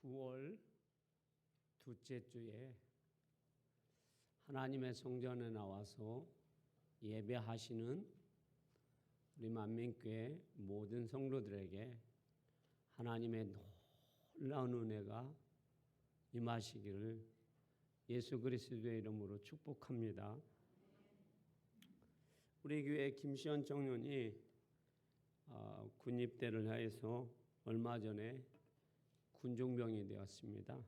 9월 둘째 주에 하나님의 성전에 나와서 예배하시는 우리 만민교회 모든 성도들에게 하나님의 놀라운 은혜가 임하시기를 예수 그리스도의 이름으로 축복합니다. 우리 교회 김시현 청년이 군입대를 해서 얼마 전에 군종병이 되었습니다.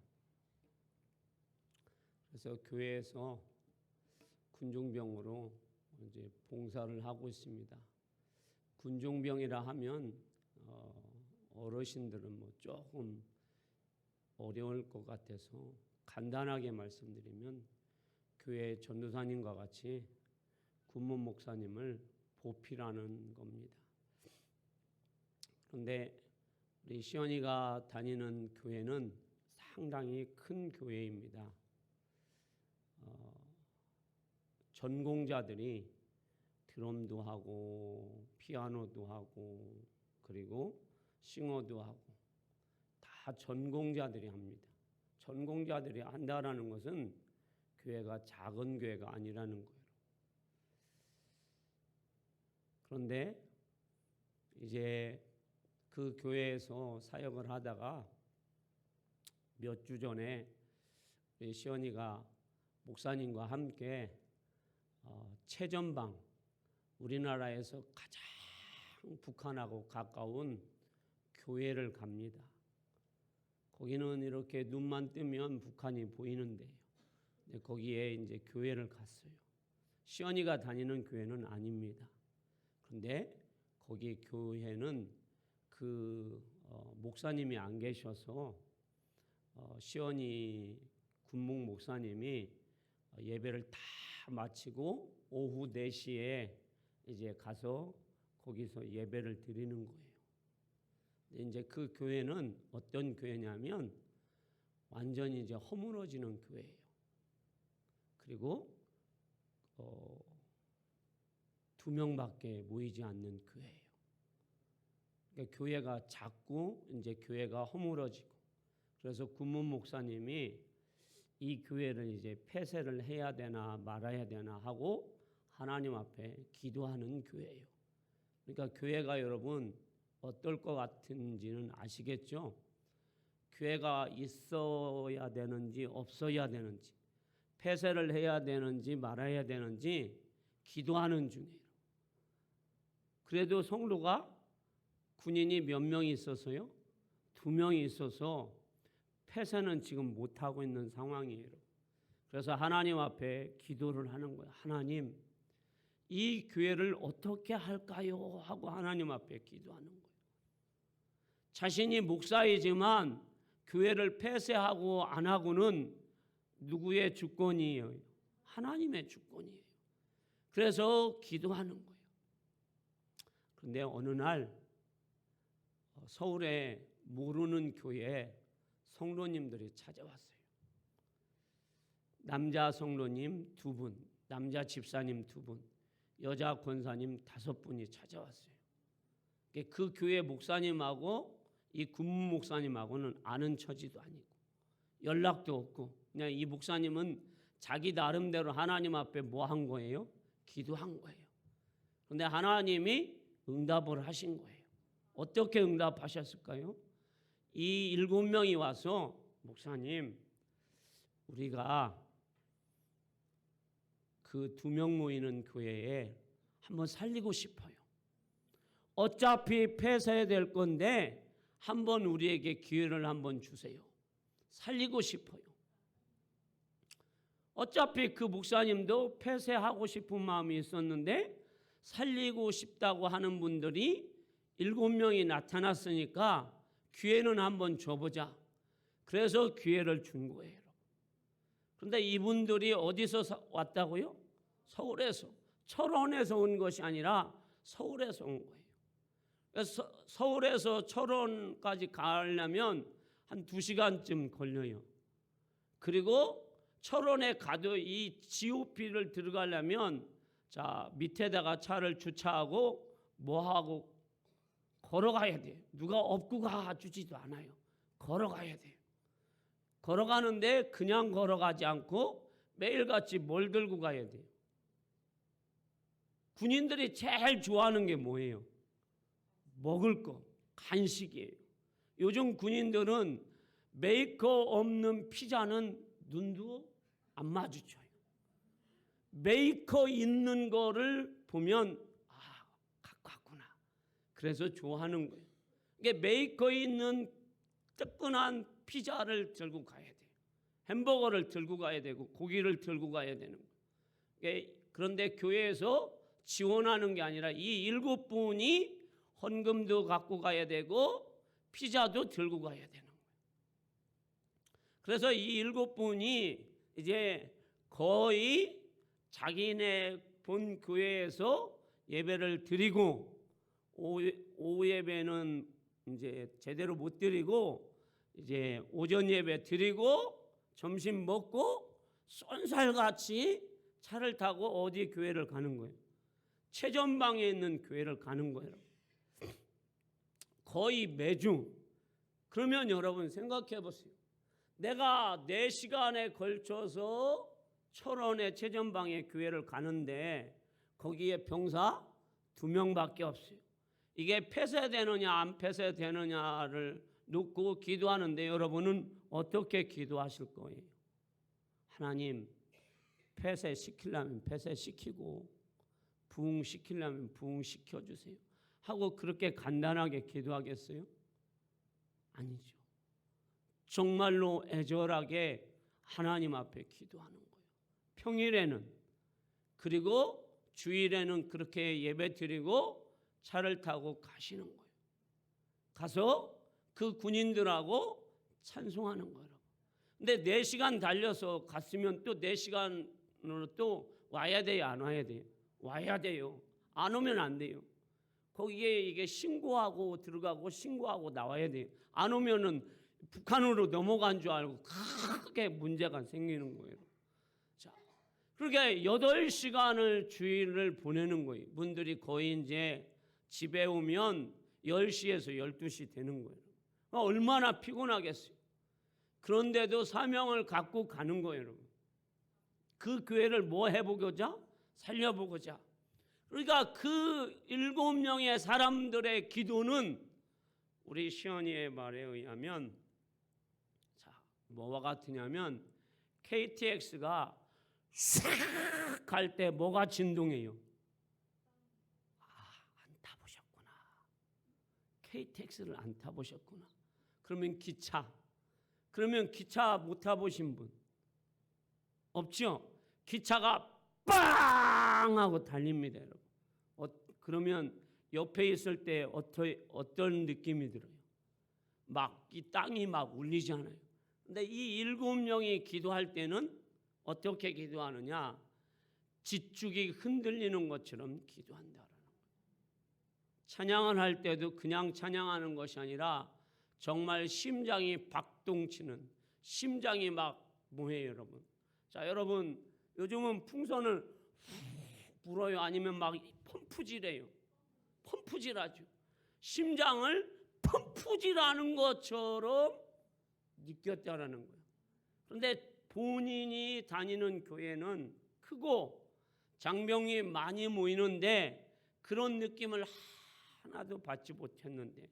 그래서 교회에서 군종병으로 이제 봉사를 하고 있습니다. 군종병이라 하면 어르신들은 조금 어려울 것 같아서 간단하게 말씀드리면 교회 전도사님과 같이 군문 목사님을 보필하는 겁니다. 그런데 우리 시연이가 다니는 교회는 상당히 큰 교회입니다. 전공자들이 드럼도 하고 피아노도 하고 그리고 싱어도 하고 다 전공자들이 합니다. 전공자들이 한다라는 것은 교회가 작은 교회가 아니라는 거예요. 그런데 이제 그 교회에서 사역을 하다가 몇 주 전에 우리 시연이가 목사님과 함께 최전방 우리나라에서 가장 북한하고 가까운 교회를 갑니다. 거기는 이렇게 눈만 뜨면 북한이 보이는데요. 거기에 이제 교회를 갔어요. 시연이가 다니는 교회는 아닙니다. 그런데 거기 교회는 목사님이 안 계셔서 시연이 군목 목사님이 예배를 다 마치고 오후 4시에 이제 가서 거기서 예배를 드리는 거예요. 근데 이제 그 교회는 어떤 교회냐면 완전히 이제 허물어지는 교회예요. 그리고 2명밖에 모이지 않는 교회예요. 그러니까 교회가 작고 이제 교회가 허물어지고 그래서 군문 목사님이 이 교회를 이제 폐쇄를 해야 되나 말아야 되나 하고 하나님 앞에 기도하는 교회예요. 그러니까 교회가 여러분 어떨 것 같은지는 아시겠죠? 교회가 있어야 되는지 없어야 되는지 폐쇄를 해야 되는지 말아야 되는지 기도하는 중이에요. 그래도 성도가 군인이 몇 명이 있어서요? 2명이 있어서 폐쇄는 지금 못하고 있는 상황이에요. 그래서 하나님 앞에 기도를 하는 거예요. 하나님, 이 교회를 어떻게 할까요? 하고 하나님 앞에 기도하는 거예요. 자신이 목사이지만 교회를 폐쇄하고 안 하고는 누구의 주권이에요? 하나님의 주권이에요. 그래서 기도하는 거예요. 그런데 어느 날 서울에 모르는 교회에 성도님들이 찾아왔어요. 남자 성도님 2분, 남자 집사님 2분, 여자 권사님 5분이 찾아왔어요. 그 교회 목사님하고 이 군문 목사님하고는 아는 처지도 아니고 연락도 없고 그냥 이 목사님은 자기 나름대로 하나님 앞에 뭐 한 거예요? 기도한 거예요. 그런데 하나님이 응답을 하신 거예요. 어떻게 응답하셨을까요? 이 7명이 와서 목사님, 우리가 그 2명 모이는 교회에 한번 살리고 싶어요. 어차피 폐쇄될 건데 한번 우리에게 기회를 한번 주세요. 살리고 싶어요. 어차피 그 목사님도 폐쇄하고 싶은 마음이 있었는데 살리고 싶다고 하는 분들이 7명이 나타났으니까 기회는 한번 줘보자. 그래서 기회를 준 거예요. 그런데 이분들이 어디서 왔다고요? 서울에서. 철원에서 온 것이 아니라 서울에서 온 거예요. 그래서 서울에서 철원까지 가려면 한 2시간쯤 걸려요. 그리고 철원에 가도 이 GOP를 들어가려면 밑에다가 차를 주차하고 걸어가야 돼요. 누가 업고 가주지도 않아요. 걸어가야 돼요. 걸어가는데 그냥 걸어가지 않고 매일같이 뭘 들고 가야 돼요? 군인들이 제일 좋아하는 게 뭐예요? 먹을 거, 간식이에요. 요즘 군인들은 메이커 없는 피자는 눈도 안 마주쳐요. 메이커 있는 거를 보면 갖고 왔구나. 그래서 좋아하는 거예요. 이게 메이커 있는 뜨끈한 피자를 들고 가야 돼요. 햄버거를 들고 가야 되고 고기를 들고 가야 되는 거예요. 그런데 교회에서 지원하는 게 아니라 이 7분이 헌금도 갖고 가야 되고 피자도 들고 가야 되는 거예요. 그래서 이 7분이 이제 거의 자기네 본 교회에서 예배를 드리고 오후 예배는 이제 제대로 못 드리고 이제 오전 예배 드리고 점심 먹고 쏜살같이 차를 타고 어디 교회를 가는 거예요? 최전방에 있는 교회를 가는 거예요. 거의 매주. 그러면 여러분 생각해 보세요. 내가 4시간에 걸쳐서 철원의 최전방의 교회를 가는데 거기에 병사 2명밖에 없어요. 이게 폐쇄되느냐 안 폐쇄되느냐를 놓고 기도하는데 여러분은 어떻게 기도하실 거예요? 하나님, 폐쇄시키려면 폐쇄시키고 부흥시키려면 부흥시켜주세요 하고 그렇게 간단하게 기도하겠어요? 아니죠. 정말로 애절하게 하나님 앞에 기도하는 거예요. 평일에는, 그리고 주일에는 그렇게 예배 드리고 차를 타고 가시는 거예요. 가서 그 군인들하고 찬송하는 거예요. 근데 4시간 달려서 갔으면 또 4시간으로 또 와야 돼요, 안 와야 돼요? 와야 돼요. 안 오면 안 돼요. 거기에 이게 신고하고 들어가고 신고하고 나와야 돼요. 안 오면은 북한으로 넘어간 줄 알고 크게 문제가 생기는 거예요. 자, 그러니까 8시간을 주일을 보내는 거예요. 분들이 거의 이제 집에 오면 10시에서 12시 되는 거예요. 얼마나 피곤하겠어요. 그런데도 사명을 갖고 가는 거예요, 여러분. 그 교회를 뭐 해보고자? 살려보고자. 그러니까 그 7명의 사람들의 기도는 우리 시연이의 말에 의하면 자, 뭐와 같으냐면 KTX가 싹 갈 때 뭐가 진동해요? 안 타보셨구나. KTX를 안 타보셨구나. 그러면 기차. 그러면 기차 못 타보신 분 없죠? 기차가 빵 하고 달립니다, 여러분. 그러면 옆에 있을 때 어떤 느낌이 들어요? 막 이 땅이 막 울리잖아요. 근데 이 7명이 기도할 때는 어떻게 기도하느냐? 짓죽이 흔들리는 것처럼 기도한다라는 거예요. 찬양을 할 때도 그냥 찬양하는 것이 아니라 정말 심장이 박동치는, 심장이 막 뭐해요, 여러분? 자, 여러분 요즘은 풍선을 불어요? 아니면 막 펌프질해요? 펌프질하죠. 심장을 펌프질하는 것처럼 느꼈다라는 거예요. 그런데 본인이 다니는 교회는 크고 장병이 많이 모이는데 그런 느낌을 하나도 받지 못했는데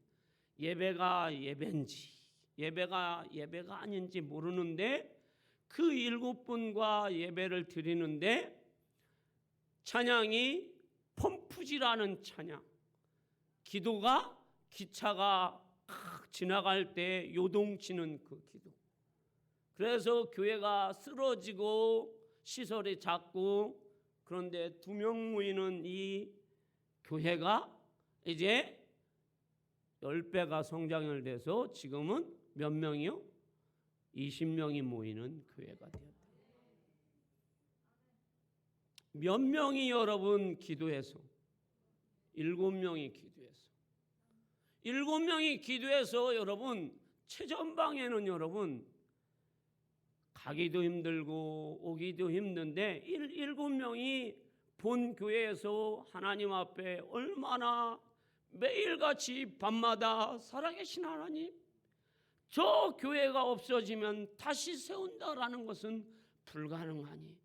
예배가 예배인지 예배가 아닌지 모르는데 그 7분과 예배를 드리는데 찬양이 펌프질하는 찬양, 기도가 기차가 지나갈 때 요동치는 그 기도. 그래서 교회가 쓰러지고 시설이 작고 그런데 2명 모이는 이 교회가 이제 10배가 성장을 돼서 지금은 몇 명이요? 20명이 모이는 교회가 되었다. 몇 명이 여러분 기도해서? 7명이 기도해서. 7명이 기도해서 여러분 최전방에는 여러분 가기도 힘들고 오기도 힘든데 7명이 본 교회에서 하나님 앞에 얼마나 매일같이 밤마다 살아계신 하나님, 저 교회가 없어지면 다시 세운다라는 것은 불가능하니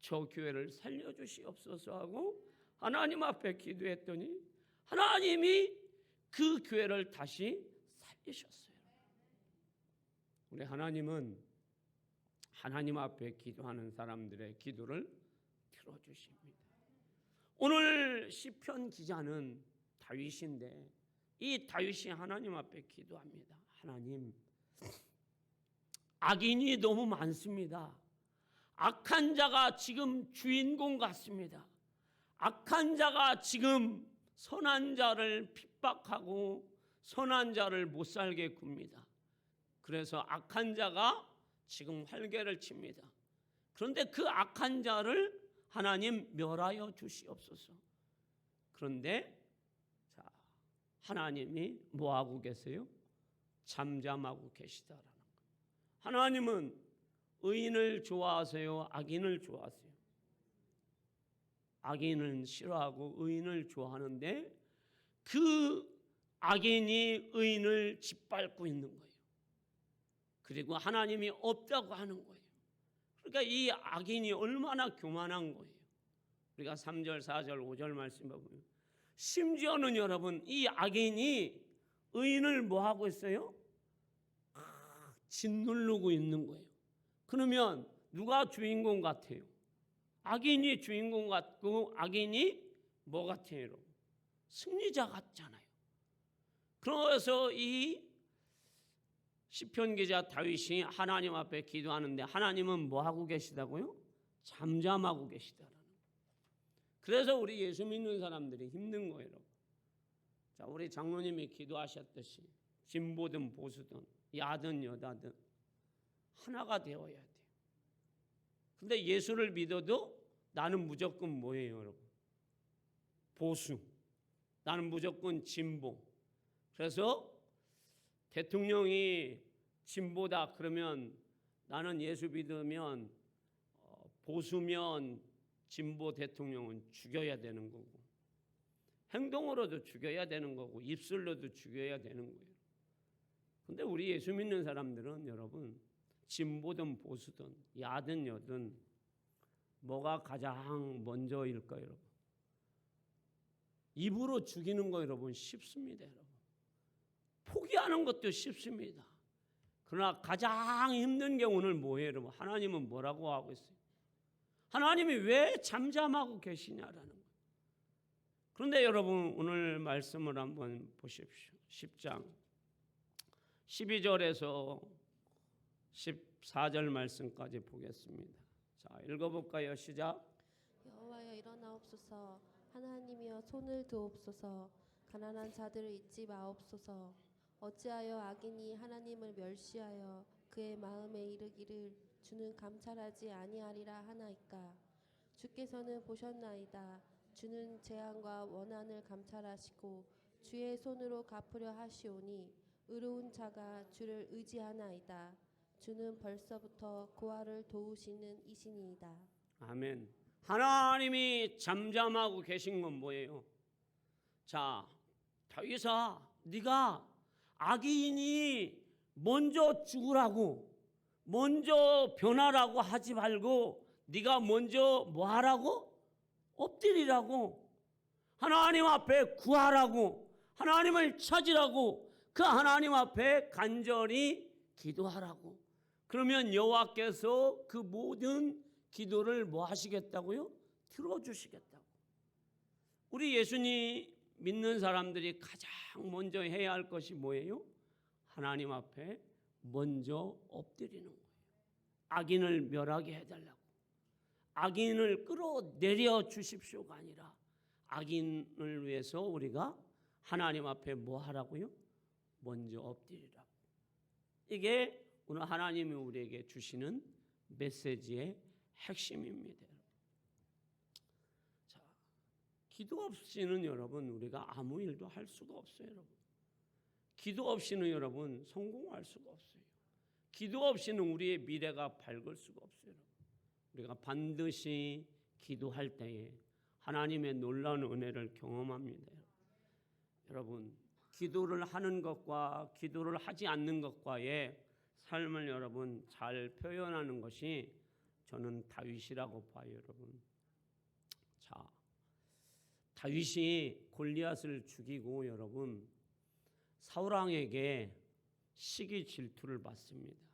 저 교회를 살려주시옵소서 하고 하나님 앞에 기도했더니 하나님이 그 교회를 다시 살리셨어요. 우리 하나님은 하나님 앞에 기도하는 사람들의 기도를 들어주십니다. 오늘 시편 기자는 다윗인데 이 다윗이 하나님 앞에 기도합니다. 하나님, 악인이 너무 많습니다. 악한 자가 지금 주인공 같습니다. 악한 자가 지금 선한 자를 핍박하고 선한 자를 못 살게 굽니다. 그래서 악한 자가 지금 활개를 칩니다. 그런데 그 악한 자를 하나님 멸하여 주시옵소서. 그런데 자, 하나님이 뭐하고 계세요? 잠잠하고 계시다라는 거예요. 하나님은 의인을 좋아하세요? 악인을 좋아하세요? 악인은 싫어하고 의인을 좋아하는데 그 악인이 의인을 짓밟고 있는 거예요. 그리고 하나님이 없다고 하는 거예요. 그러니까 이 악인이 얼마나 교만한 거예요. 우리가 3절, 4절, 5절 말씀 보면 심지어는 여러분 이 악인이 의인을 뭐하고 있어요? 짓누르고 있는 거예요. 그러면 누가 주인공 같아요? 악인이 주인공 같고 악인이 뭐 같아요? 여러분? 승리자 같잖아요. 그래서 이 시편 기자 다윗이 하나님 앞에 기도하는데 하나님은 뭐 하고 계시다고요? 잠잠하고 계시다라는 거예요. 그래서 우리 예수 믿는 사람들이 힘든 거예요. 여러분. 자, 우리 장로님이 기도하셨듯이 진보든 보수든 야든 여다든 하나가 되어야 돼요. 근데 예수를 믿어도 나는 무조건 뭐예요, 여러분? 보수. 나는 무조건 진보. 그래서 대통령이 진보다 그러면 나는 예수 믿으면 보수면 진보 대통령은 죽여야 되는 거고 행동으로도 죽여야 되는 거고 입술로도 죽여야 되는 거예요. 근데 우리 예수 믿는 사람들은 여러분 진보든 보수든 야든 여든 뭐가 가장 먼저일까요, 여러분? 입으로 죽이는 거 여러분 쉽습니다, 여러분. 포기하는 것도 쉽습니다. 그러나 가장 힘든 게 오늘 뭐예요, 여러분? 하나님은 뭐라고 하고 있어요? 하나님이 왜 잠잠하고 계시냐라는 거예요. 그런데 여러분 오늘 말씀을 한번 보십시오. 10장 12절에서 14절 말씀까지 보겠습니다. 자, 읽어볼까요? 시작. 여호와여 일어나옵소서. 하나님이여 손을 드옵소서. 가난한 자들을 잊지 마옵소서. 어찌하여 악인이 하나님을 멸시하여 그의 마음에 이르기를 주는 감찰하지 아니하리라 하나이까. 주께서는 보셨나이다. 주는 재앙과 원한을 감찰하시고 주의 손으로 갚으려 하시오니 의로운 자가 주를 의지하나이다. 주는 벌써부터 고아를 도우시는 이신이이다. 아멘. 하나님이 잠잠하고 계신 건 뭐예요? 자, 다윗아, 네가 악인이 먼저 죽으라고, 먼저 변하라고 하지 말고 네가 먼저 뭐 하라고? 엎드리라고, 하나님 앞에 구하라고, 하나님을 찾으라고, 그 하나님 앞에 간절히 기도하라고. 그러면 여호와께서 그 모든 기도를 뭐 하시겠다고요? 들어주시겠다고. 우리 예수님 믿는 사람들이 가장 먼저 해야 할 것이 뭐예요? 하나님 앞에 먼저 엎드리는 거예요. 악인을 멸하게 해달라고. 악인을 끌어내려 주십시오가 아니라 악인을 위해서 우리가 하나님 앞에 뭐 하라고요? 먼저 엎드리라고. 이게 오늘 하나님이 우리에게 주시는 메시지의 핵심입니다. 자, 기도 없이는 여러분 우리가 아무 일도 할 수가 없어요, 여러분. 기도 없이는 여러분 성공할 수가 없어요. 기도 없이는 우리의 미래가 밝을 수가 없어요. 우리가 반드시 기도할 때에 하나님의 놀라운 은혜를 경험합니다. 여러분, 기도를 하는 것과 기도를 하지 않는 것과의 삶을 여러분 잘 표현하는 것이 저는 다윗이라고 봐요, 여러분. 자, 다윗이 골리앗을 죽이고 여러분 사울 왕에게 시기 질투를 받습니다.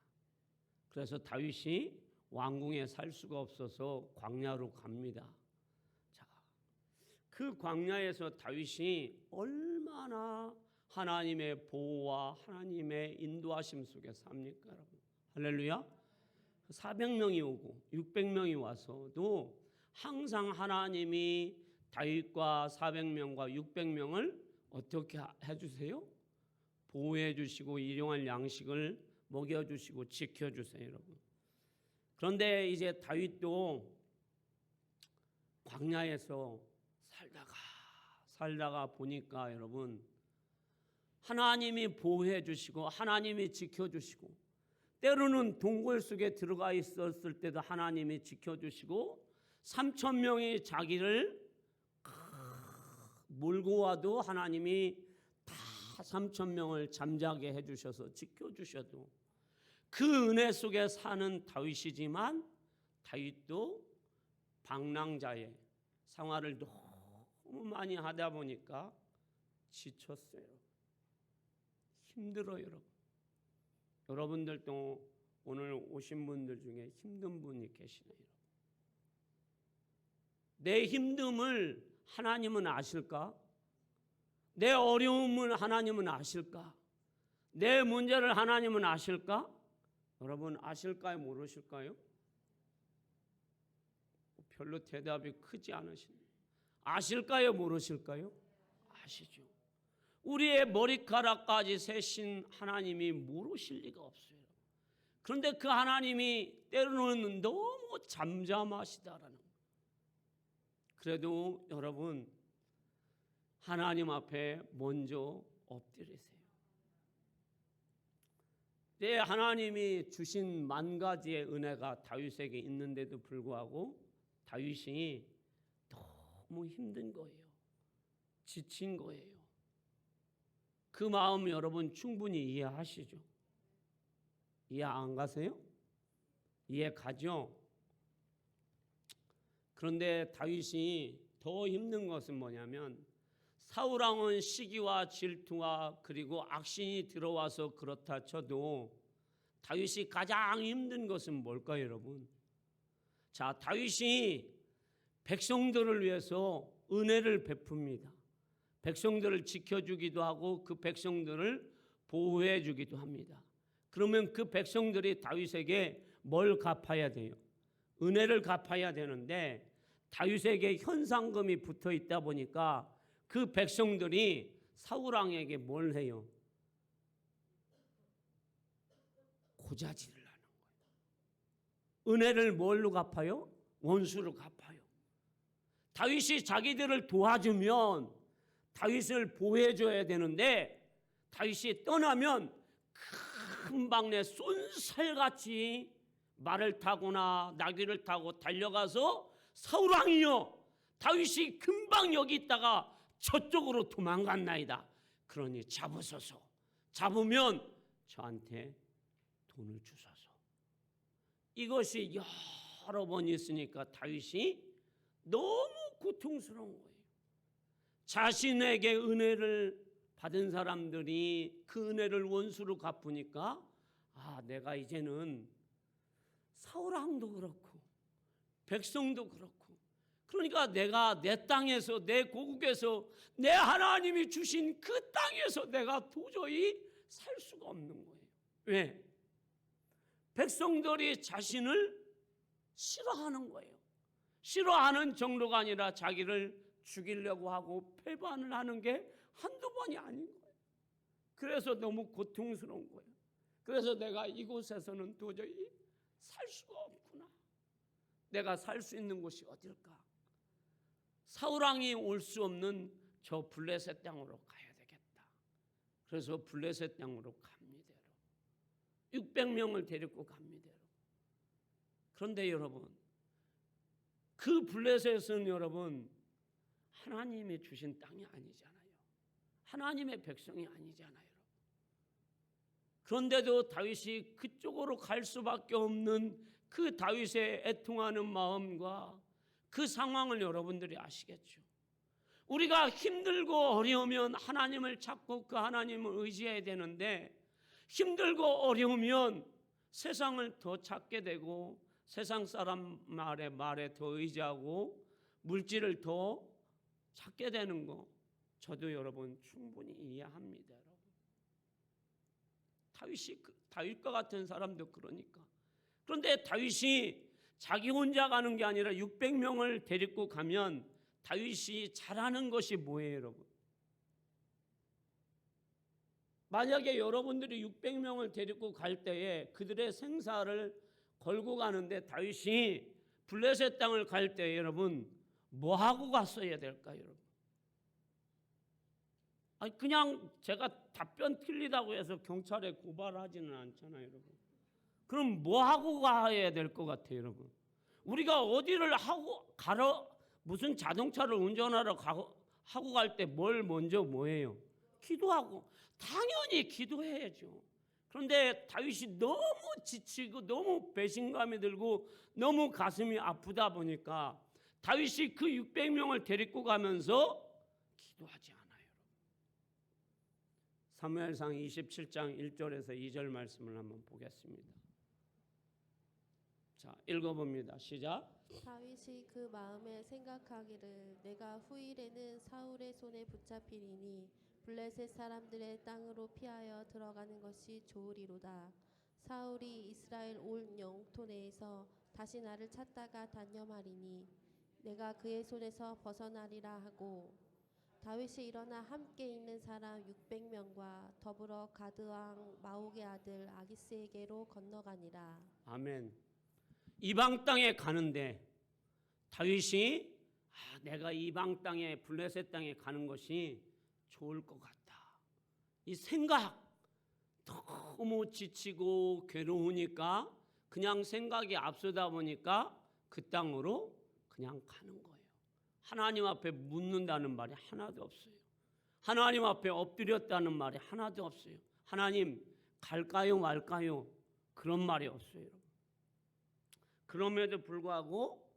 그래서 다윗이 왕궁에 살 수가 없어서 광야로 갑니다. 자, 그 광야에서 다윗이 얼마나 하나님의 보호와 하나님의 인도하심 속에 삽니까, 여러분? 할렐루야. 400명이 오고 600명이 와서도 항상 하나님이 다윗과 400명과 600명을 어떻게 해주세요? 보호해 주시고 일용할 양식을 먹여주시고 지켜주세요, 여러분. 그런데 이제 다윗도 광야에서 살다가 보니까 여러분 하나님이 보호해 주시고 하나님이 지켜주시고 때로는 동굴 속에 들어가 있었을 때도 하나님이 지켜주시고 3,000명이 자기를 몰고 와도 하나님이 다 3,000명을 잠자게 해주셔서 지켜주셔도 그 은혜 속에 사는 다윗이지만 다윗도 방랑자의 생활을 너무 많이 하다 보니까 지쳤어요. 힘들어요, 여러분. 여러분들도 오늘 오신 분들 중에 힘든 분이 계시네요. 내 힘듦을 하나님은 아실까? 내 어려움을 하나님은 아실까? 내 문제를 하나님은 아실까? 여러분 아실까요? 모르실까요? 별로 대답이 크지 않으십니다. 아실까요? 모르실까요? 아시죠. 우리의 머리카락까지 세신 하나님이 모르실 리가 없어요. 그런데 그 하나님이 때로는 너무 잠잠하시다라는 거예요. 그래도 여러분 하나님 앞에 먼저 엎드리세요. 내 하나님이 주신 만 가지의 은혜가 다윗에게 있는데도 불구하고 다윗이 너무 힘든 거예요. 지친 거예요. 그 마음 여러분 충분히 이해하시죠? 이해 안 가세요? 이해 가죠? 그런데 다윗이 더 힘든 것은 뭐냐면 사울 왕은 시기와 질투와 그리고 악신이 들어와서 그렇다 쳐도 다윗이 가장 힘든 것은 뭘까요, 여러분? 자, 다윗이 백성들을 위해서 은혜를 베풉니다. 백성들을 지켜주기도 하고 그 백성들을 보호해 주기도 합니다. 그러면 그 백성들이 다윗에게 뭘 갚아야 돼요? 은혜를 갚아야 되는데 다윗에게 현상금이 붙어 있다 보니까 그 백성들이 사울 왕에게 뭘 해요? 고자질을 하는 거예요. 은혜를 뭘로 갚아요? 원수로 갚아요. 다윗이 자기들을 도와주면 다윗을 보호해줘야 되는데 다윗이 떠나면 금방 내 쏜살같이 말을 타거나 나귀를 타고 달려가서 사울 왕이여 다윗이 금방 여기 있다가 저쪽으로 도망갔나이다. 그러니 잡으소서. 잡으면 저한테 돈을 주소서. 이것이 여러 번 있으니까 다윗이 너무 고통스러운 거예요. 자신에게 은혜를 받은 사람들이 그 은혜를 원수로 갚으니까 내가 이제는 사울 왕도 그렇고 백성도 그렇고 그러니까 내가 내 땅에서 내 고국에서 내 하나님이 주신 그 땅에서 내가 도저히 살 수가 없는 거예요. 왜? 백성들이 자신을 싫어하는 거예요. 싫어하는 정도가 아니라 자기를 죽이려고 하고 배반을 하는 게 한두 번이 아닌 거예요. 그래서 너무 고통스러운 거예요. 그래서 내가 이곳에서는 도저히 살 수가 없구나. 내가 살 수 있는 곳이 어딜까? 사울 왕이 올 수 없는 저 블레셋 땅으로 가야 되겠다. 그래서 블레셋 땅으로 갑니다. 600명을 데리고 갑니다. 그런데 여러분, 그 블레셋은 여러분 하나님이 주신 땅이 아니잖아요. 하나님의 백성이 아니잖아요. 그런데도 다윗이 그쪽으로 갈 수밖에 없는 그 다윗의 애통하는 마음과 그 상황을 여러분들이 아시겠죠. 우리가 힘들고 어려우면 하나님을 찾고 그 하나님을 의지해야 되는데, 힘들고 어려우면 세상을 더 찾게 되고 세상 사람 말에 더 의지하고 물질을 더 찾게 되는 거, 저도 여러분 충분히 이해합니다. 여러분. 다윗과 같은 사람도 그러니까. 그런데 다윗이 자기 혼자 가는 게 아니라 600명을 데리고 가면 다윗이 잘하는 것이 뭐예요, 여러분? 만약에 여러분들이 600명을 데리고 갈 때에 그들의 생사를 걸고 가는데 다윗이 블레셋 땅을 갈 때에 여러분 뭐 하고 갔어야 될까요, 여러분? 아니 그냥 제가 답변 틀리다고 해서 경찰에 고발하지는 않잖아요, 여러분. 그럼 뭐 하고 가야 될 것 같아요, 여러분? 우리가 어디를 무슨 자동차를 운전하러 하고 갈 때 뭘 먼저 뭐해요? 기도하고. 당연히 기도해야죠. 그런데 다윗이 너무 지치고 너무 배신감이 들고 너무 가슴이 아프다 보니까 다윗이 그 600명을 데리고 가면서 기도하지 않아요. 사무엘상 27장 1절에서 2절 말씀을 한번 보겠습니다. 자, 읽어봅니다. 시작. 다윗이 그 마음에 생각하기를 내가 후일에는 사울의 손에 붙잡히리니 블레셋 사람들의 땅으로 피하여 들어가는 것이 좋으리로다. 사울이 이스라엘 온 영토 내에서 다시 나를 찾다가 단념하리니 내가 그의 손에서 벗어나리라 하고, 다윗이 일어나 함께 있는 사람 600명과 더불어 가드 왕 마옥의 아들 아기스에게로 건너가니라. 아멘. 이방 땅에 가는데 다윗이 내가 이방 땅에 블레셋 땅에 가는 것이 좋을 것 같다. 이 생각, 너무 지치고 괴로우니까 그냥 생각이 앞서다 보니까 그 땅으로 그냥 가는 거예요. 하나님 앞에 묻는다는 말이 하나도 없어요. 하나님 앞에 엎드렸다는 말이 하나도 없어요. 하나님 갈까요 말까요? 그런 말이 없어요. 그럼에도 불구하고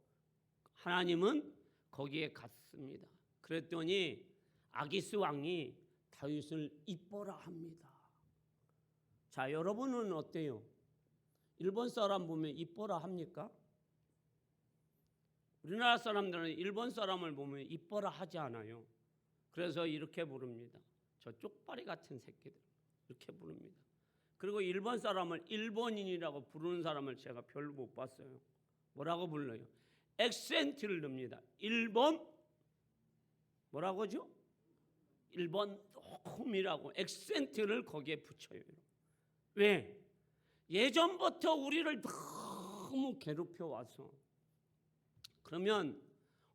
하나님은 거기에 갔습니다. 그랬더니 아기스 왕이 다윗을 이뻐라 합니다. 자, 여러분은 어때요? 일본 사람 보면 이뻐라 합니까? 우리나라 사람들은 일본 사람을 보면 이뻐라 하지 않아요. 그래서 이렇게 부릅니다. 저 쪽발이 같은 새끼들 이렇게 부릅니다. 그리고 일본 사람을 일본인이라고 부르는 사람을 제가 별로 못 봤어요. 뭐라고 불러요? 액센트를 넣습니다. 일본 뭐라고죠? 일본 놈이라고 액센트를 거기에 붙여요. 왜? 예전부터 우리를 너무 괴롭혀 와서. 그러면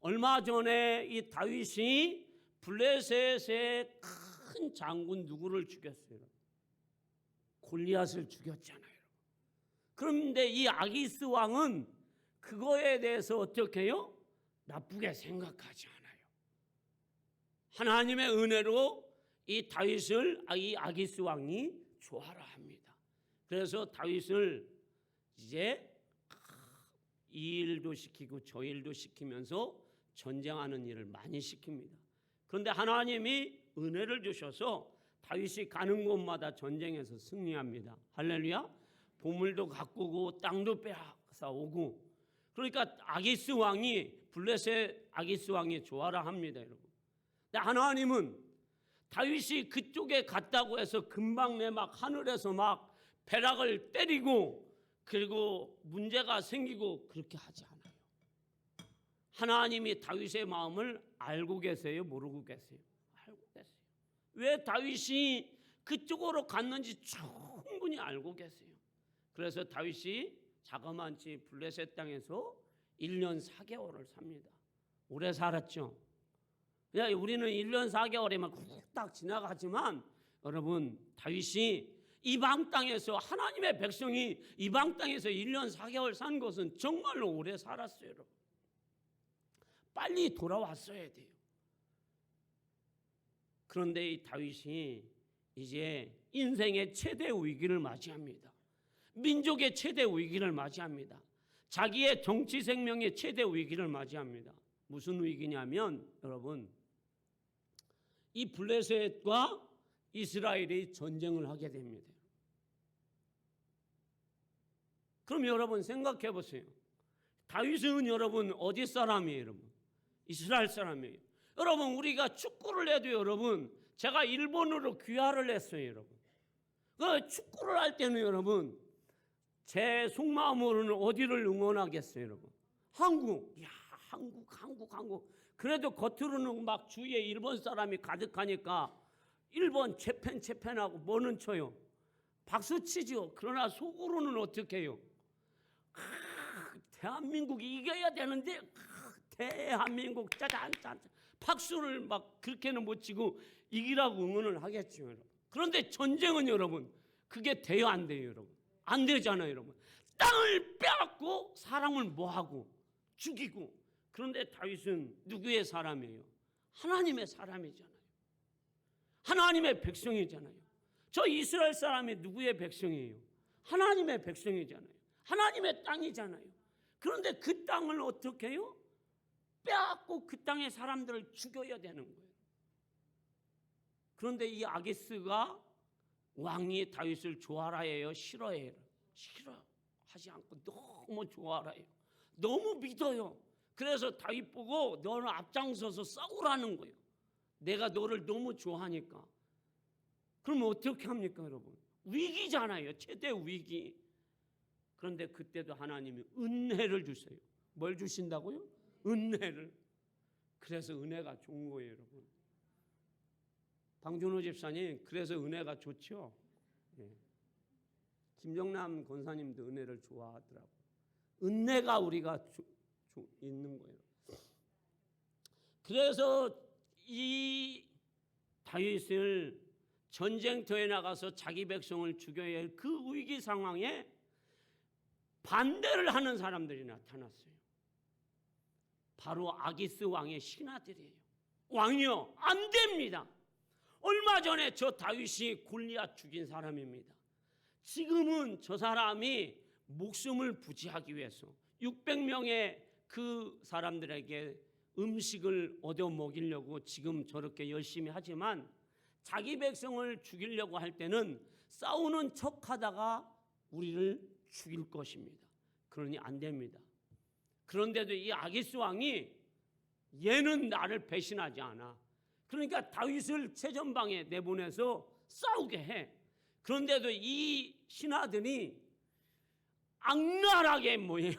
얼마 전에 이 다윗이 블레셋의 큰 장군 누구를 죽였어요? 골리앗을 죽였잖아요. 그런데 이 아기스 왕은 그거에 대해서 어떻게 해요? 나쁘게 생각하지 않아요. 하나님의 은혜로 이 다윗을 이 아기스 왕이 좋아라 합니다. 그래서 다윗을 이제 이 일도 시키고 저 일도 시키면서 전쟁하는 일을 많이 시킵니다. 그런데 하나님이 은혜를 주셔서 다윗이 가는 곳마다 전쟁에서 승리합니다. 할렐루야. 보물도 가꾸고 땅도 빼앗아 오고. 그러니까 아기스 왕이 블레셋 아기스 왕이 좋아라 합니다, 여러분. 근데 하나님은 다윗이 그쪽에 갔다고 해서 금방 막 하늘에서 막 벼락을 때리고 그리고 문제가 생기고 그렇게 하지 않아요. 하나님이 다윗의 마음을 알고 계세요? 모르고 계세요? 알고 계세요. 왜 다윗이 그쪽으로 갔는지 충분히 알고 계세요. 그래서 다윗이 자그마치 블레셋 땅에서 1년 4개월을 삽니다. 오래 살았죠. 우리는 1년 4개월이면 딱 지나가지만 여러분 다윗이 이방 땅에서 하나님의 백성이 이방 땅에서 1년 4개월 산 것은 정말로 오래 살았어요. 여러분. 빨리 돌아왔어야 돼요. 그런데 이 다윗이 이제 인생의 최대 위기를 맞이합니다. 민족의 최대 위기를 맞이합니다. 자기의 정치 생명의 최대 위기를 맞이합니다. 무슨 위기냐면 여러분, 이 블레셋과 이스라엘이 전쟁을 하게 됩니다. 그럼 여러분 생각해 보세요. 다윗은 여러분 어디 사람이에요, 여러분? 이스라엘 사람이에요. 여러분, 우리가 축구를 해도 여러분, 제가 일본으로 귀화를 했어요, 여러분. 그 축구를 할 때는 여러분, 제 속마음으로는 어디를 응원하겠어요, 여러분? 한국. 야, 한국. 그래도 겉으로는 막 주위에 일본 사람이 가득하니까 일본 재팬하고 뭐는 쳐요. 박수 치죠. 그러나 속으로는 어떻게 해요? 대한민국이 이겨야 되는데 대한민국 짜잔 박수를 막 그렇게는 못 치고 이기라고 응원을 하겠죠, 여러분. 그런데 전쟁은 여러분, 그게 돼요, 안 돼요, 여러분? 안 되잖아요, 여러분. 땅을 빼앗고 사람을 뭐하고 죽이고. 그런데 다윗은 누구의 사람이에요? 하나님의 사람이잖아요. 하나님의 백성이잖아요. 저 이스라엘 사람이 누구의 백성이에요? 하나님의 백성이잖아요. 하나님의 땅이잖아요. 그런데 그 땅을 어떻게 해요? 빼앗고 그 땅의 사람들을 죽여야 되는 거예요. 그런데 이 아기스가 왕이 다윗을 좋아라 해요? 싫어해요? 싫어하지 않고 너무 좋아라 해요. 너무 믿어요. 그래서 다윗 보고 너는 앞장서서 싸우라는 거예요. 내가 너를 너무 좋아하니까. 그럼 어떻게 합니까, 여러분? 위기잖아요. 최대 위기. 그런데 그때도 하나님이 은혜를 주세요. 뭘 주신다고요? 은혜를. 그래서 은혜가 좋은 거예요, 여러분. 방준호 집사님, 그래서 은혜가 좋죠. 예. 김정남 권사님도 은혜를 좋아하더라고요. 은혜가 우리가 있는 거예요. 그래서 이 다윗을 전쟁터에 나가서 자기 백성을 죽여야 할 그 위기 상황에 반대를 하는 사람들이 나타났어요. 바로 아기스 왕의 신하들이에요. 왕이요, 안 됩니다. 얼마 전에 저 다윗이 골리앗 죽인 사람입니다. 지금은 저 사람이 목숨을 부지하기 위해서 600명의 그 사람들에게 음식을 얻어 먹이려고 지금 저렇게 열심히 하지만 자기 백성을 죽이려고 할 때는 싸우는 척하다가 우리를 죽일 것입니다. 그러니 안 됩니다. 그런데도 이 아기스 왕이 얘는 나를 배신하지 않아. 그러니까 다윗을 최전방에 내보내서 싸우게 해. 그런데도 이 신하들이 악랄하게 뭐예요?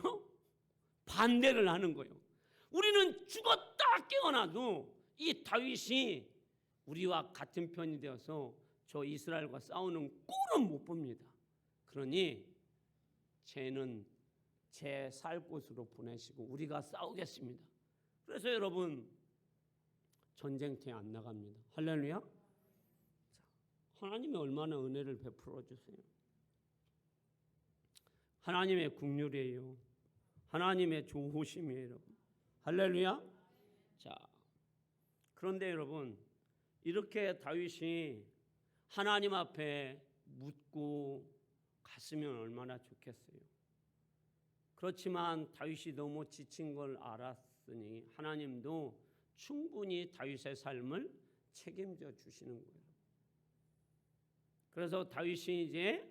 반대를 하는 거예요. 우리는 죽었다 깨어나도 이 다윗이 우리와 같은 편이 되어서 저 이스라엘과 싸우는 꼴은 못 봅니다. 그러니 쟤는 제 살 곳으로 보내시고 우리가 싸우겠습니다. 그래서 여러분 전쟁터에 안 나갑니다. 할렐루야. 하나님이 얼마나 은혜를 베풀어 주세요. 하나님의 긍휼이에요. 하나님의 좋으심이에요, 여러분. 할렐루야. 자, 그런데 여러분 이렇게 다윗이 하나님 앞에 묻고 갔으면 얼마나 좋겠어요. 그렇지만 다윗이 너무 지친 걸 알았으니 하나님도 충분히 다윗의 삶을 책임져 주시는 거예요. 그래서 다윗이 이제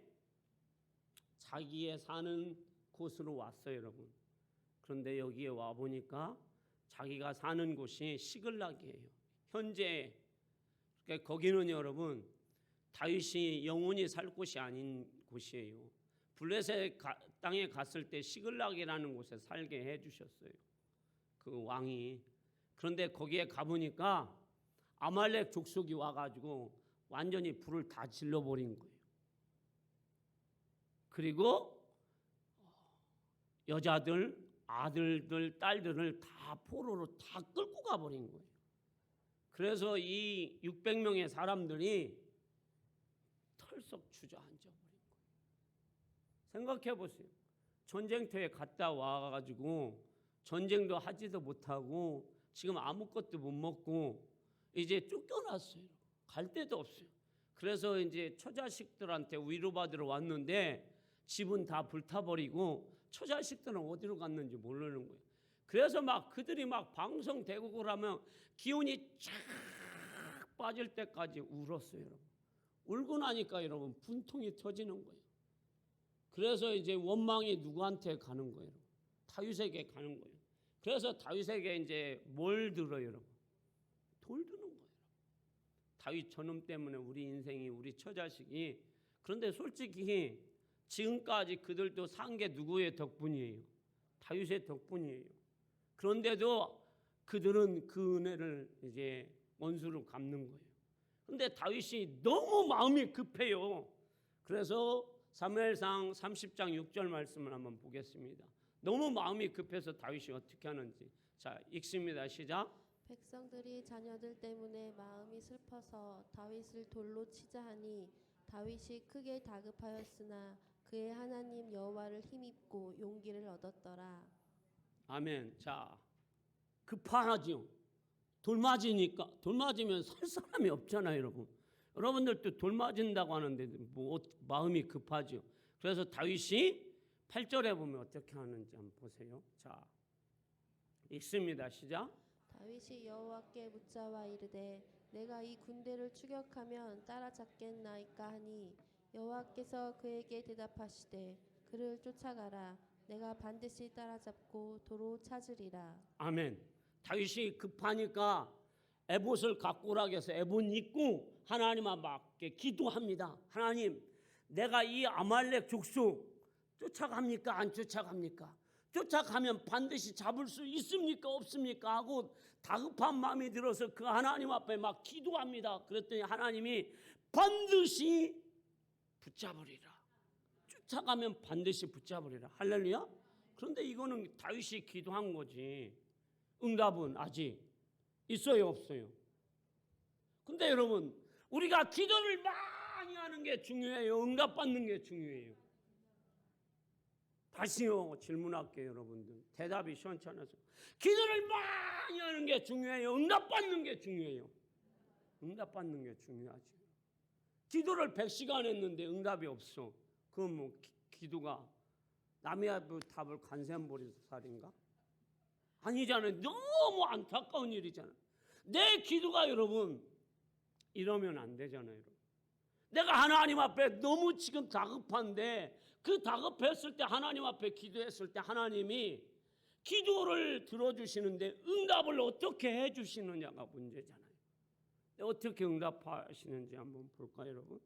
자기의 사는 곳으로 왔어요, 여러분. 그런데 여기에 와 보니까 자기가 사는 곳이 시글락이에요. 현재 그러니까 거기는 여러분 다윗이 영원히 살 곳이 아닌 곳이에요. 블레셋 땅에 갔을 때 시글락이라는 곳에 살게 해주셨어요, 그 왕이. 그런데 거기에 가보니까 아말렉 족속이 와가지고 완전히 불을 다 질러버린 거예요. 그리고 여자들, 아들들, 딸들을 다 포로로 다 끌고 가버린 거예요. 그래서 이 600명의 사람들이 털썩 주저앉아 버린 거예요. 생각해 보세요. 전쟁터에 갔다 와가지고 전쟁도 하지도 못하고 지금 아무것도 못 먹고 이제 쫓겨났어요. 갈 데도 없어요. 그래서 이제 처자식들한테 위로받으러 왔는데 집은 다 불타버리고 처자식들은 어디로 갔는지 모르는 거예요. 그래서 막 그들이 막 방송대국을 하면 기운이 쫙 빠질 때까지 울었어요, 여러분. 울고 나니까 여러분 분통이 터지는 거예요. 그래서 이제 원망이 누구한테 가는 거예요? 다윗에게 가는 거예요. 그래서 다윗에게 이제 뭘 들어요, 여러분? 돌 드는 거예요. 다윗 저놈 때문에 우리 인생이, 우리 처자식이. 그런데 솔직히 지금까지 그들도 산 게 누구의 덕분이에요? 다윗의 덕분이에요. 그런데도 그들은 그 은혜를 이제 원수로 갚는 거예요. 그런데 다윗이 너무 마음이 급해요. 그래서 사무엘상 30장 6절 말씀을 한번 보겠습니다. 너무 마음이 급해서 다윗이 어떻게 하는지. 자, 읽습니다. 시작. 백성들이 자녀들 때문에 마음이 슬퍼서 다윗을 돌로 치자 하니 다윗이 크게 다급하였으나 그의 하나님 여호와를 힘입고 용기를 얻었더라. 아멘. 자, 급하죠. 돌 맞으면 살 사람이 없잖아요, 여러분. 여러분들도 돌 맞은다고 하는데 뭐 마음이 급하죠. 그래서 다윗이 8절에 보면 어떻게 하는지 한번 보세요. 자, 읽습니다. 시작. 다윗이 여호와께 묻자와 이르되 내가 이 군대를 추격하면 따라잡겠나이까 하니 여호와께서 그에게 대답하시되 그를 쫓아가라. 내가 반드시 따라잡고 도로 찾으리라. 아멘. 다윗이 급하니까 에봇을 갖고 오라고 해서 에봇 입고 하나님 앞에 기도합니다. 하나님, 내가 이 아말렉 족속 쫓아갑니까? 안 쫓아갑니까? 쫓아가면 반드시 잡을 수 있습니까? 없습니까? 하고 다급한 마음이 들어서 그 하나님 앞에 막 기도합니다. 그랬더니 하나님이 반드시 붙잡으리라. 쫓아가면 반드시 붙잡으리라. 할렐루야. 그런데 이거는 다윗이 기도한 거지. 응답은 아직 있어요, 없어요? 근데 여러분, 우리가 기도를 많이 하는 게 중요해요? 응답받는 게 중요해요? 다시요 질문할게요, 여러분들. 대답이 시원찮아서. 기도를 많이 하는 게 중요해요? 응답받는 게 중요해요? 응답받는 게 중요하지. 기도를 100시간 했는데 응답이 없어. 그건 뭐 기도가 남의 답을 간샘보리살인가? 아니잖아요. 너무 안타까운 일이잖아요. 내 기도가 여러분 이러면 안 되잖아요. 여러분. 내가 하나님 앞에 너무 지금 다급한데 그 다급했을 때 하나님 앞에 기도했을 때 하나님이 기도를 들어주시는데 응답을 어떻게 해주시느냐가 문제잖아요. 어떻게 응답하시는지 한번 볼까요, 여러분?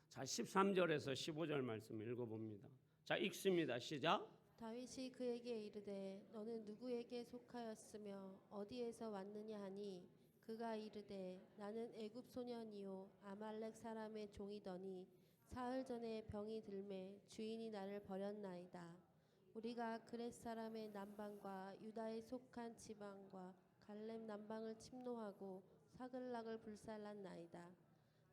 자, 13절에서 15절 말씀 읽어봅니다. 자, 읽습니다. 시작. 다윗이 그에게 이르되 너는 누구에게 속하였으며 어디에서 왔느냐 하니 그가 이르되 나는 애굽 소년이요 아말렉 사람의 종이더니 사흘 전에 병이 들매 주인이 나를 버렸나이다. 우리가 그렛 사람의 남방과 유다에 속한 지방과 갈렙 남방을 침노하고 사글락을 불살랐나이다.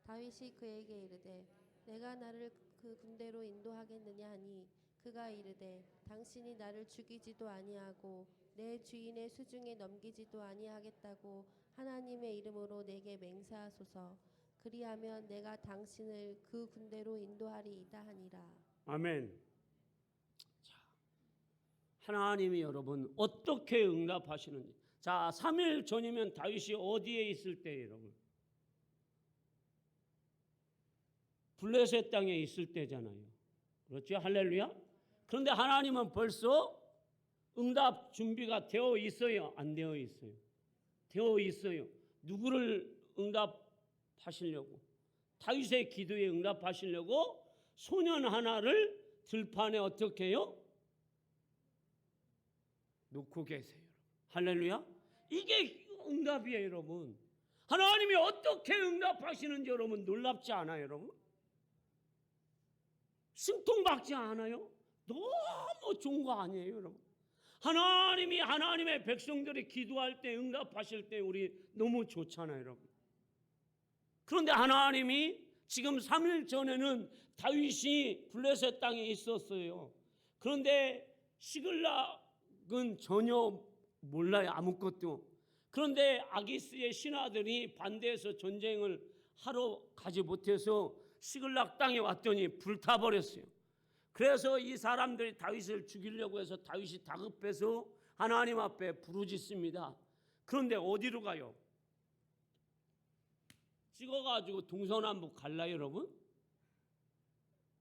다윗이 그에게 이르되 내가 나를 그 군대로 인도하겠느냐 하니 그가 이르되 당신이 나를 죽이지도 아니하고 내 주인의 수중에 넘기지도 아니하겠다고 하나님의 이름으로 내게 맹세하소서. 그리하면 내가 당신을 그 군대로 인도하리이다 하니라. 아멘. 자, 하나님이 여러분 어떻게 응답하시는지. 자, 3일 전이면 다윗이 어디에 있을 때 여러분? 블레셋 땅에 있을 때잖아요. 그렇죠? 할렐루야. 그런데 하나님은 벌써 응답 준비가 되어 있어요? 안 되어 있어요? 되어 있어요. 누구를 응답하시려고? 다윗의 기도에 응답하시려고 소년 하나를 들판에 어떻게 해요? 놓고 계세요. 할렐루야. 이게 응답이에요, 여러분. 하나님이 어떻게 응답하시는지 여러분 놀랍지 않아요, 여러분? 심통받지 않아요? 너무 좋은 거 아니에요, 여러분? 하나님이 하나님의 백성들이 기도할 때 응답하실 때 우리 너무 좋잖아요, 여러분. 그런데 하나님이 지금 3일 전에는 다윗이 블레셋 땅에 있었어요. 그런데 시글락은 전혀 몰라요, 아무것도. 그런데 아기스의 신하들이 반대해서 전쟁을 하러 가지 못해서 시글락 땅에 왔더니 불타버렸어요. 그래서 이 사람들이 다윗을 죽이려고 해서 다윗이 다급해서 하나님 앞에 부르짖습니다. 그런데 어디로 가요? 찍어가지고 동서남북 갈라요, 여러분?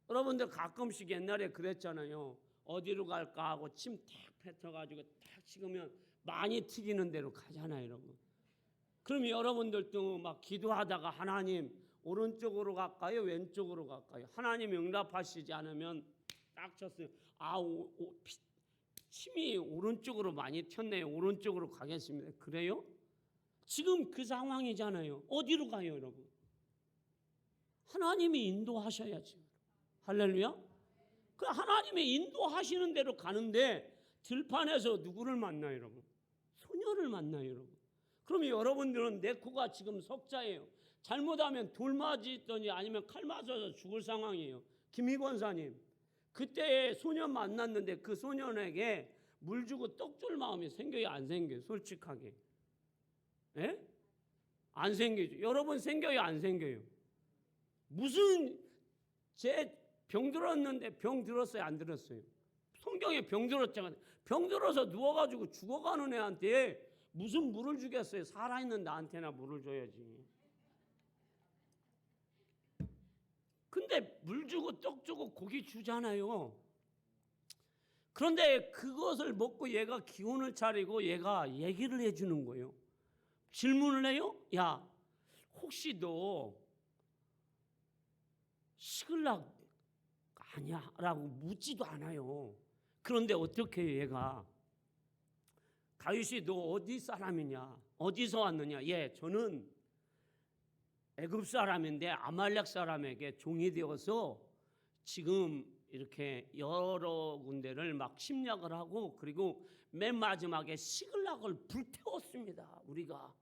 여러분들 가끔씩 옛날에 그랬잖아요. 어디로 갈까 하고 침 탁 뱉어가지고 탁 찍으면 많이 튀기는 대로 가잖아요, 여러분. 그럼 여러분들도 막 기도하다가 하나님 오른쪽으로 갈까요? 왼쪽으로 갈까요? 하나님 응답하시지 않으면 딱 쳤어요. 침이 오른쪽으로 많이 튀었네요. 오른쪽으로 가겠습니다. 그래요? 지금 그 상황이잖아요. 어디로 가요, 여러분? 하나님이 인도하셔야지. 할렐루야. 그 하나님의 인도하시는 대로 가는데 들판에서 누구를 만나요, 여러분? 소녀를 만나요, 여러분. 그럼 여러분들은 내 코가 지금 석자예요. 잘못하면 돌 맞았더니 아니면 칼 맞아서 죽을 상황이에요. 김희 권사님, 그때 소녀 만났는데 그 소년에게 물 주고 떡 줄 마음이 생겨요, 안 생겨요? 솔직하게. 예? 안 생기죠. 여러분 생겨요, 안 생겨요? 무슨 제 병 들었는데 병 들었어요, 안 들었어요? 성경에 병 들었잖아요. 병 들어서 누워가지고 죽어가는 애한테 무슨 물을 주겠어요? 살아있는 나한테나 물을 줘야지. 근데 물 주고 떡 주고 고기 주잖아요. 그런데 그것을 먹고 얘가 기운을 차리고 얘가 얘기를 해주는 거예요. 질문을 해요. 야, 혹시 너 시글락 아니야? 라고 묻지도 않아요. 그런데 어떻게 해요, 얘가? 다윗이 너 어디 사람이냐? 어디서 왔느냐? 예, 저는 애굽 사람인데 아말렉 사람에게 종이 되어서 지금 이렇게 여러 군데를 막 침략을 하고 그리고 맨 마지막에 시글락을 불태웠습니다. 우리가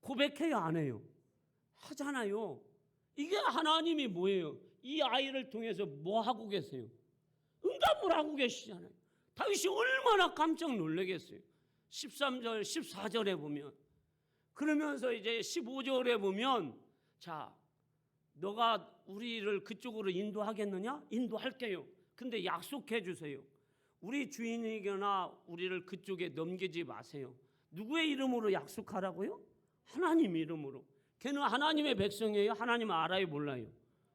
고백해요, 안 해요? 하잖아요. 이게 하나님이 뭐예요? 이 아이를 통해서 뭐 하고 계세요? 응답을 하고 계시잖아요. 다윗이 얼마나 깜짝 놀라겠어요. 13절, 14절에 보면 그러면서 이제 15절에 보면 자, 너가 우리를 그쪽으로 인도하겠느냐? 인도할게요. 근데 약속해 주세요. 우리 주인이거나 우리를 그쪽에 넘기지 마세요. 누구의 이름으로 약속하라고요? 하나님 이름으로. 걔는 하나님의 백성이에요? 하나님 알아요? 몰라요?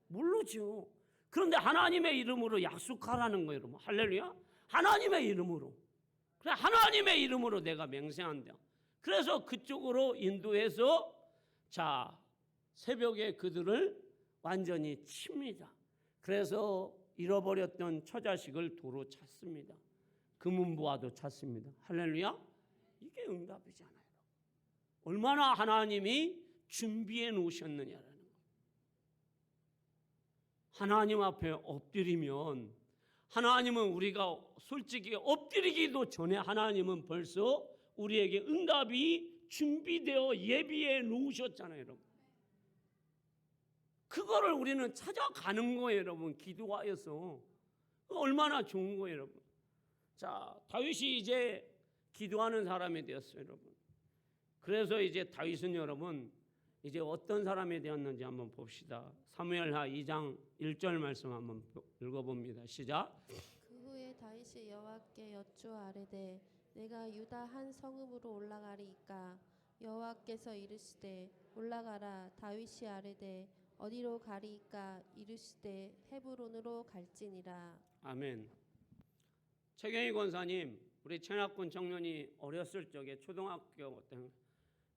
모르죠. 그런데 하나님의 이름으로 약속하라는 거예요, 여러분. 할렐루야. 하나님의 이름으로. 그래, 하나님의 이름으로 내가 맹세한다. 그래서 그쪽으로 인도해서 자, 새벽에 그들을 완전히 칩니다. 그래서 잃어버렸던 처자식을 도로 찾습니다. 금은보화도 찾습니다. 할렐루야. 이게 응답이잖아요. 얼마나 하나님이 준비해 놓으셨느냐라는 거예요. 하나님 앞에 엎드리면 하나님은 우리가 솔직히 엎드리기도 전에 하나님은 벌써 우리에게 응답이 준비되어 예비해 놓으셨잖아요, 여러분. 그거를 우리는 찾아가는 거예요, 여러분. 기도하여서. 얼마나 좋은 거예요, 여러분. 자, 다윗이 이제 기도하는 사람이 되었어요, 여러분. 그래서 이제 다윗은 여러분 이제 어떤 사람이 되었는지 한번 봅시다. 사무엘하 2장 1절 말씀 한번 읽어봅니다. 시작. 그 후에 다윗이 여호와께 여쭈어 아뢰되 내가 유다 한 성읍으로 올라가리이까? 여호와께서 이르시되 올라가라. 다윗이 아뢰되 어디로 가리이까? 이르시되 헤브론으로 갈지니라. 아멘. 최경희 권사님, 우리 천학군 청년이 어렸을 적에 초등학교 때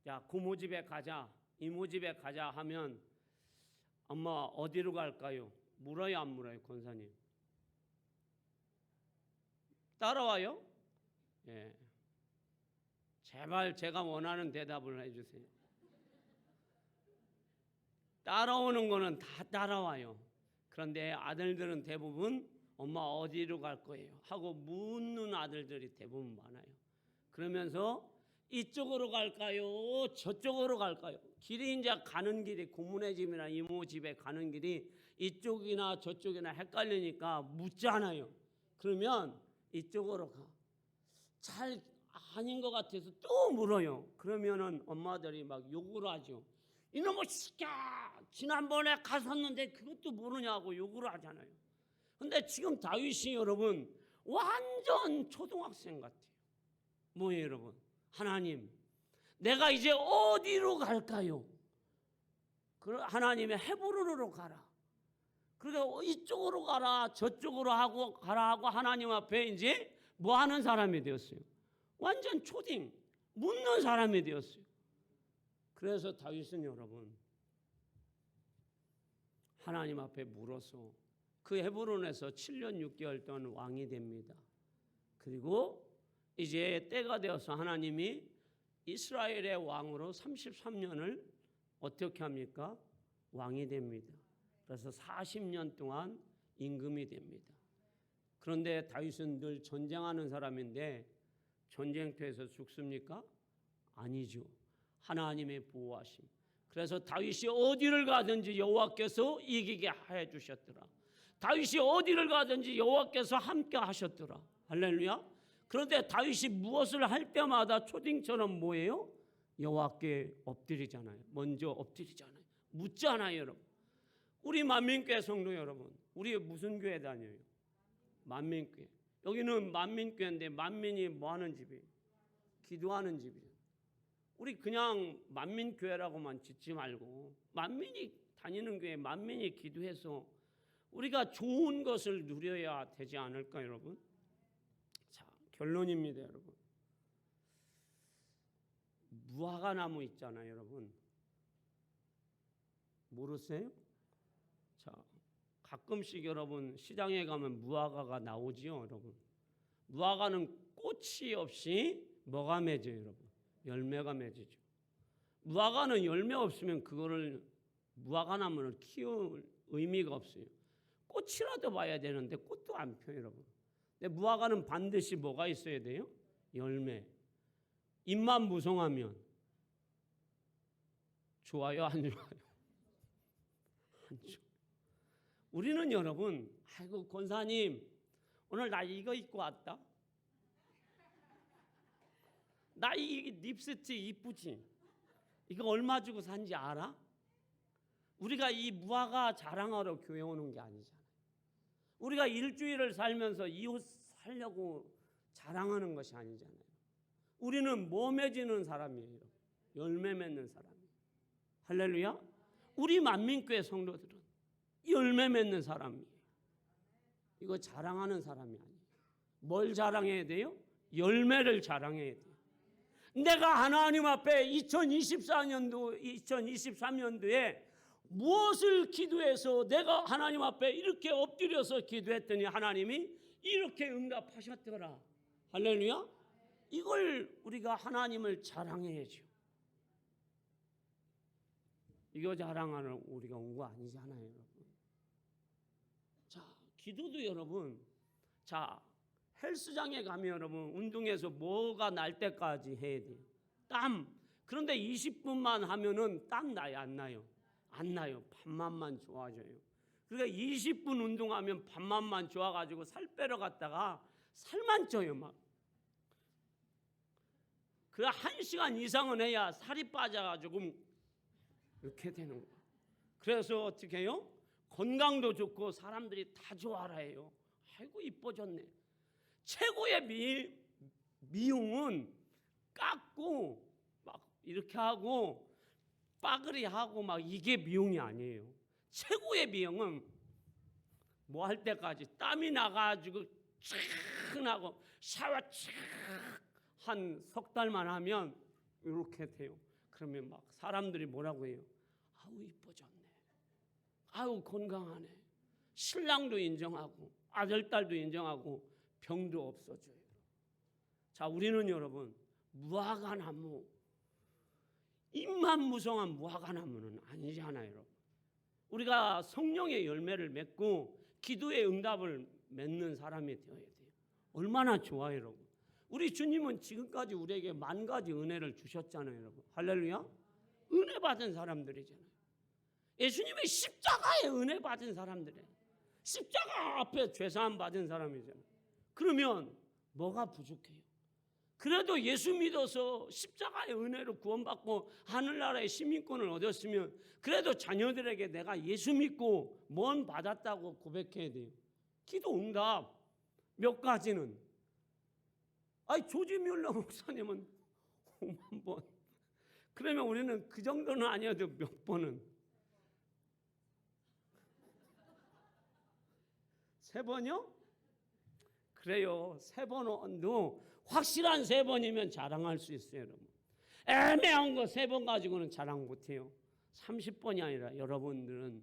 야, 고모 집에 가자, 이모 집에 가자 하면 엄마 어디로 갈까요? 물어요, 안 물어요, 권사님? 따라와요? 예. 제발 제가 원하는 대답을 해주세요. 따라오는 거는 다 따라와요. 그런데 아들들은 대부분 엄마 어디로 갈 거예요? 하고 묻는 아들들이 대부분 많아요. 그러면서 이쪽으로 갈까요? 저쪽으로 갈까요? 길이 이제 가는 길이 고모네 집이나 이모 집에 가는 길이 이쪽이나 저쪽이나 헷갈리니까 묻잖아요. 그러면 이쪽으로 가. 잘 아닌 것 같아서 또 물어요. 그러면은 엄마들이 막 욕을 하죠. 이놈의 새끼야, 지난번에 갔었는데 그것도 모르냐고 욕을 하잖아요. 근데 지금 다윗이 여러분 완전 초등학생 같아요. 뭐예요 여러분? 하나님, 내가 이제 어디로 갈까요? 하나님의 헤브론으로 가라. 그러니까 이쪽으로 가라 저쪽으로 하고 가라 하고 하나님 앞에 이제 뭐 하는 사람이 되었어요. 완전 초딩 묻는 사람이 되었어요. 그래서 다윗은 여러분 하나님 앞에 물어서 그 헤브론에서 7년 6개월 동안 왕이 됩니다. 그리고 이제 때가 되어서 하나님이 이스라엘의 왕으로 33년을 어떻게 합니까? 왕이 됩니다. 그래서 40년 동안 임금이 됩니다. 그런데 다윗은 늘 전쟁하는 사람인데 전쟁터에서 죽습니까? 아니죠. 하나님의 보호하심. 그래서 다윗이 어디를 가든지 여호와께서 이기게 해 주셨더라. 다윗이 어디를 가든지 여호와께서 함께 하셨더라. 할렐루야. 그런데 다윗이 무엇을 할 때마다 초딩처럼 뭐예요? 여호와께 엎드리잖아요. 먼저 엎드리잖아요. 묻잖아요, 여러분. 우리 만민교회 성도 여러분, 우리 무슨 교회 다녀요? 만민교회. 여기는 만민교회인데 만민이 뭐 하는 집이에요? 기도하는 집이에요. 우리 그냥 만민교회라고만 짓지 말고 만민이 다니는 교회, 만민이 기도해서 우리가 좋은 것을 누려야 되지 않을까 여러분? 자, 결론입니다 여러분. 무화과나무 있잖아요 여러분. 모르세요? 자, 가끔씩 여러분 시장에 가면 무화과가 나오지요 여러분. 무화과는 꽃이 없이 뭐가 맺어요 여러분? 열매가 맺이죠. 무화과는 열매 없으면 그거를 무화과나무를 키울 의미가 없어요. 꽃이라도 봐야 되는데 꽃도 안 펴요 여러분. 근데 무화과는 반드시 뭐가 있어야 돼요? 열매. 잎만 무성하면 좋아요 안 좋아요? 안 좋아요. 우리는 여러분 아이고 권사님 오늘 나 이거 입고 왔다. 나 이 립스틱 이쁘지? 이거 얼마 주고 산지 알아? 우리가 이 무화과 자랑하러 교회 오는 게 아니잖아요. 우리가 일주일을 살면서 이 옷 살려고 자랑하는 것이 아니잖아요. 우리는 뭐 맺는 사람이에요? 열매 맺는 사람이에요. 할렐루야. 우리 만민교회 성도들은 열매 맺는 사람이에요. 이거 자랑하는 사람이 아니에요. 뭘 자랑해야 돼요? 열매를 자랑해야 돼요. 내가 하나님 앞에 2023년도에 무엇을 기도해서 내가 하나님 앞에 이렇게 엎드려서 기도했더니 하나님이 이렇게 응답하셨더라. 할렐루야. 이걸 우리가 하나님을 자랑해야죠. 이거 자랑하는 우리가 온 거 아니잖아요 여러분. 자, 기도도 여러분, 자 헬스장에 가면 여러분 운동해서 뭐가 날 때까지 해야 돼요? 땀. 그런데 20분만 하면은 땀 나요 안 나요? 안 나요. 반만만 좋아져요. 그러니까 20분 운동하면 반만만 좋아가지고 살 빼러 갔다가 살만 쪄요 막. 그 1시간 이상은 해야 살이 빠져가지고 이렇게 되는 거예요. 그래서 어떻게 해요? 건강도 좋고 사람들이 다 좋아라 해요. 아이고 이뻐졌네. 최고의 미용은 깎고 막 이렇게 하고 빠그리 하고 막 이게 미용이 아니에요. 최고의 미용은 뭐 할 때까지 땀이 나가지고 쫙 나고 샤워 한 석 달만 하면 이렇게 돼요. 그러면 막 사람들이 뭐라고 해요? 아우 이뻐졌네. 아우 건강하네. 신랑도 인정하고 아들딸도 인정하고 병도 없어져요. 자, 우리는 여러분 무화과나무, 잎만 무성한 무화과나무는 아니잖아요 여러분. 우리가 성령의 열매를 맺고 기도의 응답을 맺는 사람이 되어야 돼요. 얼마나 좋아요 여러분. 우리 주님은 지금까지 우리에게 10,000가지 은혜를 주셨잖아요 여러분. 할렐루야. 은혜 받은 사람들이잖아요. 예수님의 십자가에 은혜 받은 사람들이에요. 십자가 앞에 죄사함 받은 사람이잖아요. 그러면 뭐가 부족해요? 그래도 예수 믿어서 십자가의 은혜로 구원받고 하늘나라의 시민권을 얻었으면 그래도 자녀들에게 내가 예수 믿고 뭔 받았다고 고백해야 돼요. 기도 응답 몇 가지는. 아니 조지 뮬러 목사님은 5만 번. 그러면 우리는 그 정도는 아니어도 몇 번은. 3번이요? 그래요. 3번도 확실한 3번이면 자랑할 수 있어요, 여러분. 애매한 거 3번 가지고는 자랑 못해요. 30번이 아니라 여러분들은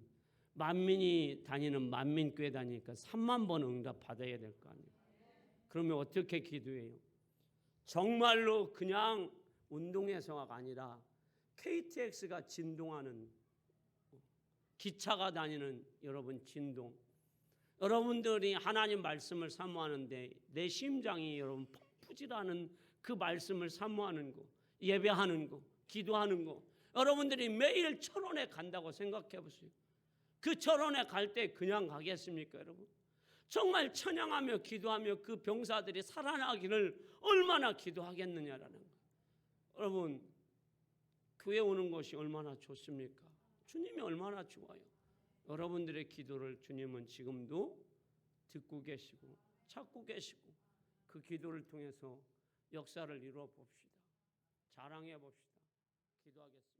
만민이 다니는 만민교회 다니니까 3만 번 응답 받아야 될 거 아니에요. 그러면 어떻게 기도해요? 정말로 그냥 운동회성화가 아니라 KTX가 진동하는, 기차가 다니는 여러분 진동. 여러분들이 하나님 말씀을 사모하는데 내 심장이 여러분 푸질하는 그 말씀을 사모하는 거, 예배하는 거, 기도하는 거. 여러분들이 매일 철원에 간다고 생각해 보세요. 그 철원에 갈 때 그냥 가겠습니까, 여러분? 정말 찬양하며 기도하며 그 병사들이 살아나기를 얼마나 기도하겠느냐라는 거예요. 여러분, 교회 오는 것이 얼마나 좋습니까? 주님이 얼마나 좋아요. 여러분들의 기도를 주님은 지금도 듣고 계시고 찾고 계시고 그 기도를 통해서 역사를 이루어 봅시다. 자랑해 봅시다. 기도하겠습니다.